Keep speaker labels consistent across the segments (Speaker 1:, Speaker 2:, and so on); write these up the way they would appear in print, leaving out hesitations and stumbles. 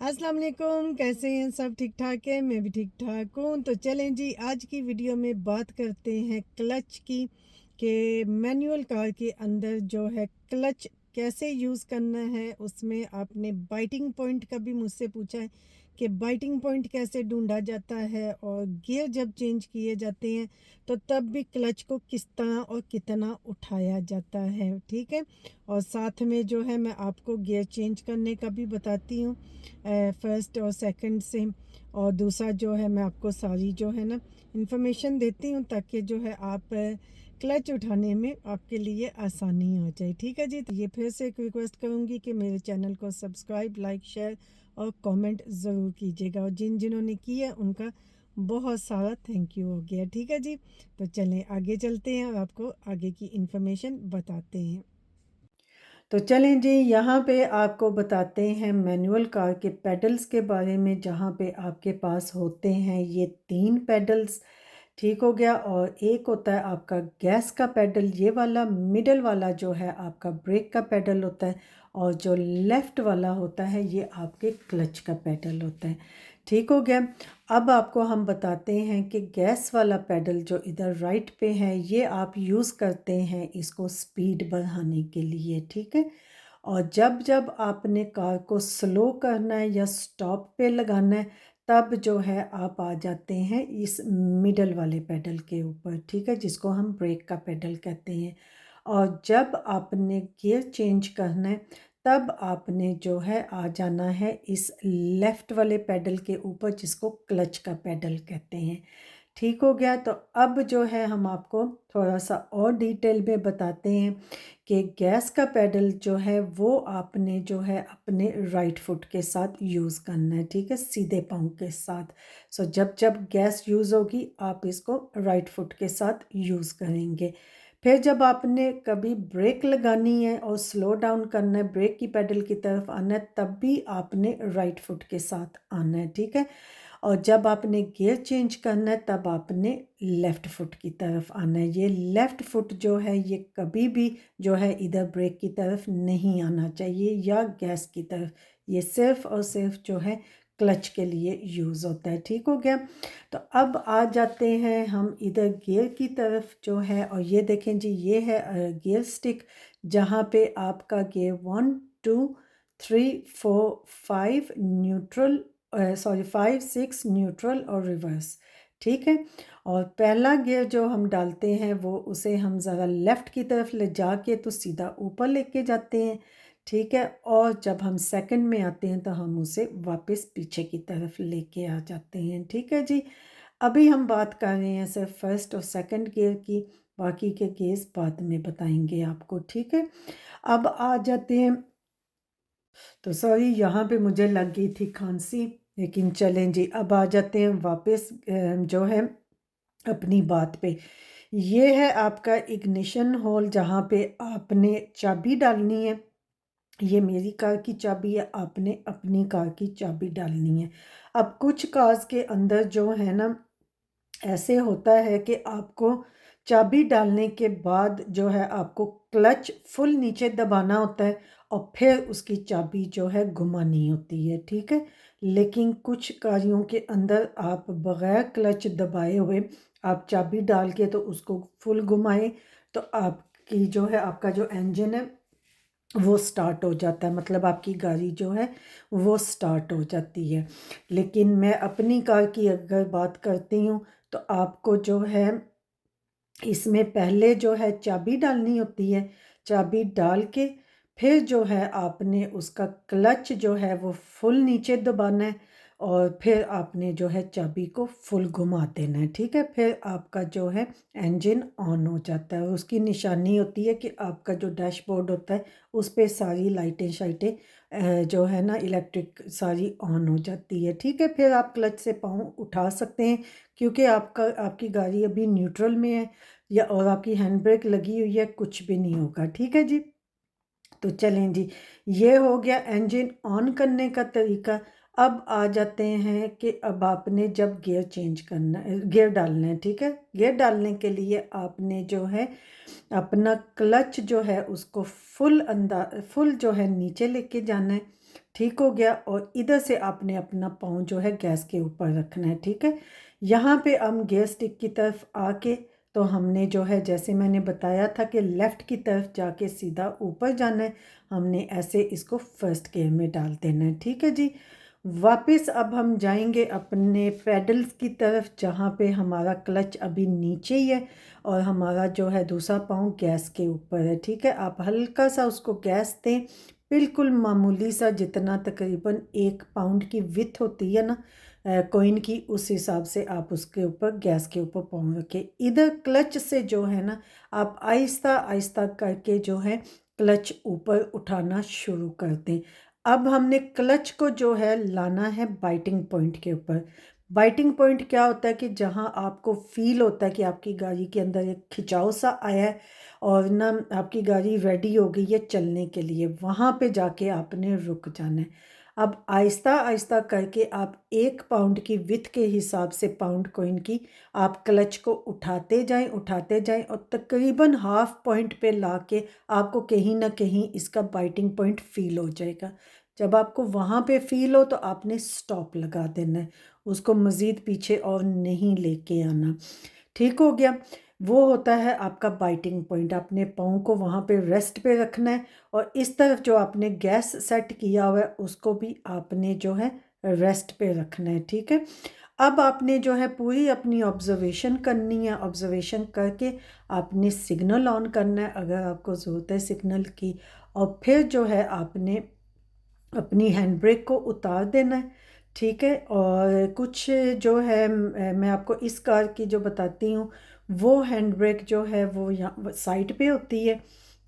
Speaker 1: अस्सलाम वालेकुम, कैसे हैं सब? ठीक ठाक है, मैं भी ठीक ठाक हूँ। तो चलें जी, आज की वीडियो में बात करते हैं क्लच की कि मैनुअल कार के अंदर जो है क्लच कैसे यूज़ करना है। उसमें आपने बाइटिंग पॉइंट का भी मुझसे पूछा है कि बाइटिंग पॉइंट कैसे ढूंढा जाता है, और गियर जब चेंज किए जाते हैं तो तब भी क्लच को किस तरह और कितना उठाया जाता है, ठीक है। और साथ में जो है मैं आपको गियर चेंज करने का भी बताती हूँ, फर्स्ट और सेकंड से। और दूसरा जो है मैं आपको सारी जो है ना इन्फॉर्मेशन देती हूँ, ताकि जो है आप क्लच उठाने में आपके लिए आसानी हो जाए, ठीक है जी। तो ये फिर से एक रिक्वेस्ट करूँगी कि मेरे चैनल को सब्सक्राइब, लाइक, शेयर और कमेंट ज़रूर कीजिएगा, और जिन्होंने किया उनका बहुत सारा थैंक यू हो गया, ठीक है जी। तो चलें आगे चलते हैं और आपको आगे की इन्फॉर्मेशन बताते हैं। तो चलें जी, यहाँ पे आपको बताते हैं मैनुअल कार के पेडल्स के बारे में, जहाँ पे आपके पास होते हैं ये 3 पेडल्स, ठीक हो गया। और एक होता है आपका गैस का पेडल, ये वाला मिडल वाला जो है आपका ब्रेक का पेडल होता है, और जो लेफ़्ट वाला होता है ये आपके क्लच का पेडल होता है, ठीक हो गया। अब आपको हम बताते हैं कि गैस वाला पेडल जो इधर राइट पे है, ये आप यूज़ करते हैं इसको स्पीड बढ़ाने के लिए, ठीक है। और जब जब आपने कार को स्लो करना है या स्टॉप पे लगाना है, तब जो है आप आ जाते हैं इस मिडल वाले पेडल के ऊपर, ठीक है, जिसको हम ब्रेक का पेडल कहते हैं। और जब आपने गियर चेंज करना है, तब आपने जो है आ जाना है इस लेफ़्ट वाले पेडल के ऊपर, जिसको क्लच का पेडल कहते हैं, ठीक हो गया। तो अब जो है हम आपको थोड़ा सा और डिटेल में बताते हैं कि गैस का पेडल जो है वो आपने जो है अपने राइट फुट के साथ यूज़ करना है, ठीक है, सीधे पाँव के साथ। सो जब जब गैस यूज़ होगी आप इसको राइट फुट के साथ यूज़ करेंगे। फिर जब आपने कभी ब्रेक लगानी है और स्लो डाउन करना है, ब्रेक की पेडल की तरफ आना है, तब भी आपने राइट फुट के साथ आना है, ठीक है। और जब आपने गियर चेंज करना है, तब आपने लेफ़्ट फुट की तरफ आना है। ये लेफ़्ट फुट जो है ये कभी भी जो है इधर ब्रेक की तरफ नहीं आना चाहिए या गैस की तरफ, ये सिर्फ़ और सिर्फ जो है क्लच के लिए यूज़ होता है, ठीक हो गया। तो अब आ जाते हैं हम इधर गियर की तरफ जो है, और ये देखें जी, ये है गियर स्टिक, जहाँ पे आपका गियर 1 2 3 4 5 न्यूट्रल, 5 6 न्यूट्रल और रिवर्स, ठीक है। और पहला गियर जो हम डालते हैं वो उसे हम ज़रा लेफ़्ट की तरफ ले जाके तो सीधा ऊपर लेके जाते हैं, ठीक है। और जब हम सेकंड में आते हैं तो हम उसे वापस पीछे की तरफ लेके आ जाते हैं, ठीक है जी। अभी हम बात कर रहे हैं सिर्फ फर्स्ट और सेकंड गियर की, बाकी के केस बाद में बताएंगे आपको, ठीक है। अब आ जाते हैं, तो सॉरी यहाँ पे मुझे लग गई थी खांसी, लेकिन चलें जी, अब आ जाते हैं वापस जो है अपनी बात पे। ये है आपका इग्निशन होल, जहाँ पे आपने चाबी डालनी है। ये मेरी कार की चाबी है, आपने अपनी कार की चाबी डालनी है। अब कुछ कार्स के अंदर जो है ना, ऐसे होता है कि आपको चाबी डालने के बाद जो है आपको क्लच फुल नीचे दबाना होता है, और फिर उसकी चाबी जो है घुमानी होती है, ठीक है। लेकिन कुछ गाड़ियों के अंदर आप बग़ैर क्लच दबाए हुए आप चाबी डाल के तो उसको फुल घुमाएं, तो आपकी जो है आपका जो इंजन है वो स्टार्ट हो जाता है, मतलब आपकी गाड़ी जो है वो स्टार्ट हो जाती है। लेकिन मैं अपनी कार की अगर बात करती हूँ, तो आपको जो है इसमें पहले जो है चाबी डालनी होती है। चाबी डाल के फिर जो है आपने उसका क्लच जो है वो फुल नीचे दबाना है, और फिर आपने जो है चाबी को फुल घुमा देना है, ठीक है। फिर आपका जो है इंजन ऑन हो जाता है, उसकी निशानी होती है कि आपका जो डैशबोर्ड होता है उस पे सारी लाइटें शाइटें जो है ना इलेक्ट्रिक सारी ऑन हो जाती है, ठीक है। फिर आप क्लच से पाँव उठा सकते हैं, क्योंकि आपकी गाड़ी अभी न्यूट्रल में है, या और आपकी हैंड ब्रेक लगी हुई है, कुछ भी नहीं होगा, ठीक है जी। तो चलें जी, ये हो गया इंजन ऑन करने का तरीका। अब आ जाते हैं कि अब आपने जब गियर चेंज करना है, गियर डालना है, ठीक है। गियर डालने के लिए आपने जो है अपना क्लच जो है उसको फुल जो है नीचे लेके जाना है, ठीक हो गया। और इधर से आपने अपना पाँव जो है गैस के ऊपर रखना है, ठीक है। यहाँ पे हम गियर स्टिक की तरफ आके तो हमने जो है जैसे मैंने बताया था कि लेफ़्ट की तरफ जाके सीधा ऊपर जाना है, हमने ऐसे इसको फर्स्ट गियर में डाल देना है, ठीक है जी। वापस अब हम जाएंगे अपने पेडल्स की तरफ जहाँ पे हमारा क्लच अभी नीचे ही है और हमारा जो है दूसरा पाँव गैस के ऊपर है, ठीक है। आप हल्का सा उसको गैस दें, बिल्कुल मामूली सा, जितना तकरीबन 1 पाउंड की विथ होती है ना कॉइन की, उस हिसाब से आप उसके ऊपर गैस के ऊपर पाँव रखें। इधर क्लच से जो है ना आप आहिस्ता आहिस्ता करके जो है क्लच ऊपर उठाना शुरू कर दें। अब हमने क्लच को जो है लाना है बाइटिंग पॉइंट के ऊपर। बाइटिंग पॉइंट क्या होता है कि जहाँ आपको फील होता है कि आपकी गाड़ी के अंदर एक खिंचाव सा आया है और ना आपकी गाड़ी रेडी हो गई है चलने के लिए, वहाँ पे जाके आपने रुक जाना है। अब आहिस्ता आहिस्ता करके आप 1 पाउंड की विथ के हिसाब से पाउंड कॉइन की आप क्लच को उठाते जाएं और तकरीबन हाफ पॉइंट पे लाके आपको कहीं ना कहीं इसका बाइटिंग पॉइंट फील हो जाएगा। जब आपको वहाँ पे फील हो तो आपने स्टॉप लगा देना है, उसको मज़ीद पीछे और नहीं लेके आना। ठीक हो गया। वो होता है आपका बाइटिंग पॉइंट। आपने पाँव को वहाँ पे रेस्ट पे रखना है और इस तरफ जो आपने गैस सेट किया हुआ है उसको भी आपने जो है रेस्ट पे रखना है, ठीक है। अब आपने जो है पूरी अपनी ऑब्जर्वेशन करनी है। ऑब्जर्वेशन करके आपने सिग्नल ऑन करना है अगर आपको ज़रूरत है सिग्नल की, और फिर जो है आपने अपनी हैंड ब्रेक को उतार देना है, ठीक है। और कुछ जो है मैं आपको इस कार की जो बताती हूँ वो हैंड ब्रेक जो है वो यहाँ साइड पे होती है,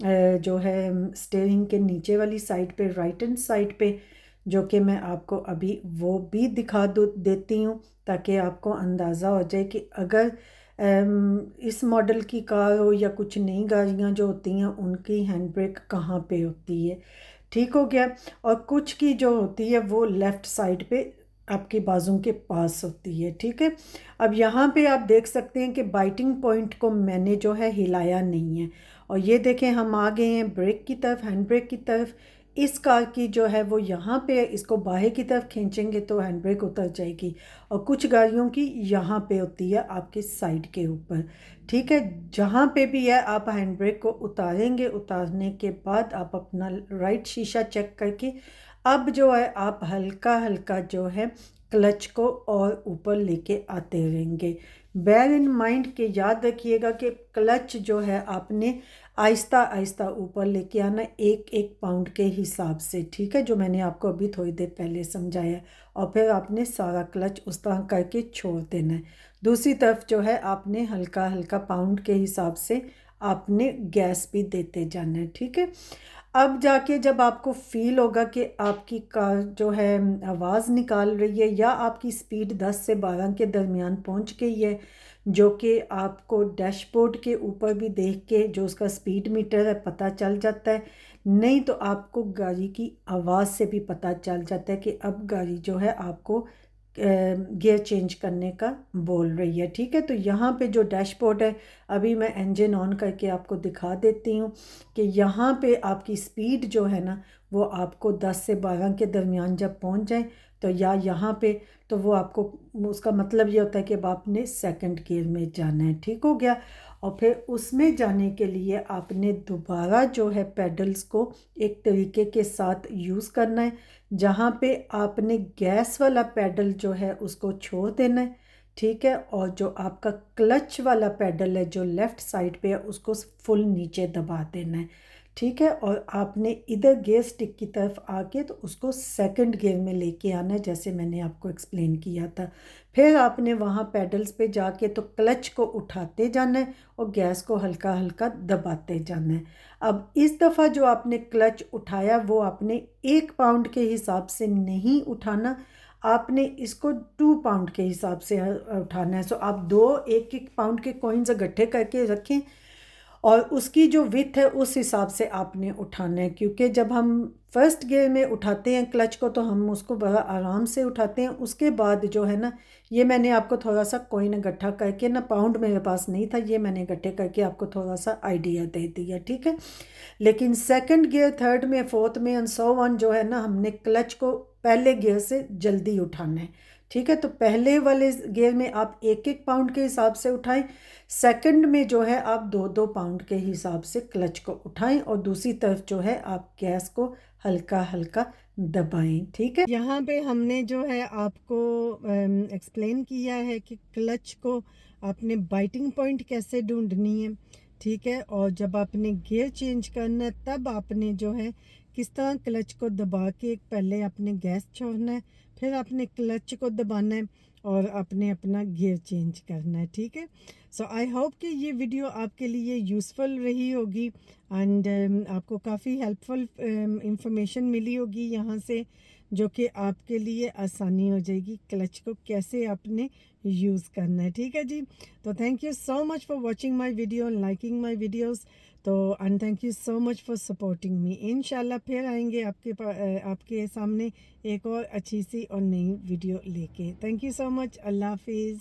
Speaker 1: जो है स्टीयरिंग के नीचे वाली साइड पे, राइट हैंड साइड पे, जो कि मैं आपको अभी वो भी दिखा देती हूँ ताकि आपको अंदाज़ा हो जाए कि अगर इस मॉडल की कार हो या कुछ नई गाड़ियाँ जो होती हैं उनकी हैंड ब्रेक कहाँ पे होती है। ठीक हो गया। और कुछ की जो होती है वो लेफ़्ट साइड पे आपके बाजू के पास होती है, ठीक है। अब यहाँ पे आप देख सकते हैं कि बाइटिंग पॉइंट को मैंने जो है हिलाया नहीं है और ये देखें हम आ गए हैं ब्रेक की तरफ, हैंड ब्रेक की तरफ। इस कार की जो है वो यहाँ पे इसको बाहर की तरफ खींचेंगे तो हैंड ब्रेक उतर जाएगी और कुछ गाड़ियों की यहाँ पे होती है आपके साइड के ऊपर, ठीक है। जहाँ पे भी है आप हैंड ब्रेक को उतारेंगे, उतारने के बाद आप अपना राइट शीशा चेक करके अब जो है आप हल्का हल्का जो है क्लच को और ऊपर लेके आते रहेंगे। बेयर इन माइंड के याद रखिएगा कि क्लच जो है आपने आहिस्ता आहिस्ता ऊपर लेके आना 1-1 पाउंड के हिसाब से, ठीक है, जो मैंने आपको अभी थोड़ी देर पहले समझाया। और फिर आपने सारा क्लच उस तरह करके छोड़ देना है। दूसरी तरफ जो है आपने हल्का हल्का पाउंड के हिसाब से आपने गैस भी देते जाना है, ठीक है। अब जाके जब आपको फील होगा कि आपकी कार जो है आवाज़ निकाल रही है या आपकी स्पीड 10 से 12 के दरमियान पहुंच गई है, जो कि आपको डैशबोर्ड के ऊपर भी देख के जो उसका स्पीड मीटर है पता चल जाता है, नहीं तो आपको गाड़ी की आवाज़ से भी पता चल जाता है कि अब गाड़ी जो है आपको गियर चेंज करने का बोल रही है, ठीक है। तो यहाँ पे जो डैशबोर्ड है अभी मैं इंजन ऑन करके आपको दिखा देती हूँ कि यहाँ पे आपकी स्पीड जो है ना वो आपको 10 से 12 के दरमियान जब पहुँच जाए तो या यहाँ पे तो वो आपको उसका मतलब ये होता है कि अब आपने सेकंड गियर में जाना है, ठीक हो गया। और फिर उसमें जाने के लिए आपने दोबारा जो है पेडल्स को एक तरीके के साथ यूज़ करना है, जहाँ पे आपने गैस वाला पेडल जो है उसको छोड़ देना है, ठीक है। और जो आपका क्लच वाला पेडल है जो लेफ़्ट साइड पे है उसको फुल नीचे दबा देना है, ठीक है। और आपने इधर गियर स्टिक की तरफ आके तो उसको सेकंड गियर में लेके आना है जैसे मैंने आपको एक्सप्लेन किया था। फिर आपने वहाँ पेडल्स पे जाके तो क्लच को उठाते जाना है और गैस को हल्का हल्का दबाते जाना है। अब इस दफ़ा जो आपने क्लच उठाया वो आपने 1 पाउंड के हिसाब से नहीं उठाना, आपने इसको 2 पाउंड के हिसाब से उठाना है। सो आप 2 1-1 पाउंड के कॉइन्स इकट्ठे करके रखें और उसकी जो विथ है उस हिसाब से आपने उठाना है, क्योंकि जब हम फर्स्ट गियर में उठाते हैं क्लच को तो हम उसको बड़ा आराम से उठाते हैं। उसके बाद जो है ना, ये मैंने आपको थोड़ा सा कॉइन इकट्ठा करके ना, पाउंड मेरे पास नहीं था, ये मैंने इकट्ठे करके आपको थोड़ा सा आइडिया दे दिया, ठीक है। लेकिन सेकंड गियर, थर्ड में, फोर्थ में एंड सो ऑन जो है ना, हमने क्लच को पहले गियर से जल्दी उठाना है, ठीक है। तो पहले वाले गियर में आप 1-1 पाउंड के हिसाब से उठाएं, सेकंड में जो है आप 2-2 पाउंड के हिसाब से क्लच को उठाएं, और दूसरी तरफ जो है आप गैस को हल्का हल्का दबाएं, ठीक है। यहाँ पे हमने जो है आपको एक्सप्लेन किया है कि क्लच को आपने बाइटिंग पॉइंट कैसे ढूंढनी है, ठीक है। और जब आपने गियर चेंज करना है तब आपने जो है किस तरह क्लच को दबा के पहले आपने गैस छोड़ना है, फिर आपने क्लच को दबाना है और आपने अपना गियर चेंज करना है, ठीक है। सो आई होप कि ये वीडियो आपके लिए यूज़फुल रही होगी एंड आपको काफ़ी हेल्पफुल इंफॉर्मेशन मिली होगी यहाँ से, जो कि आपके लिए आसानी हो जाएगी क्लच को कैसे आपने यूज़ करना है, ठीक है जी। तो thank you so much for watching my video and liking my videos. तो and thank you so much for supporting me. इंशाल्लाह फिर आएंगे आपके सामने एक और अच्छी सी और नई वीडियो लेके। Thank you so much. अल्लाह हाफिज़।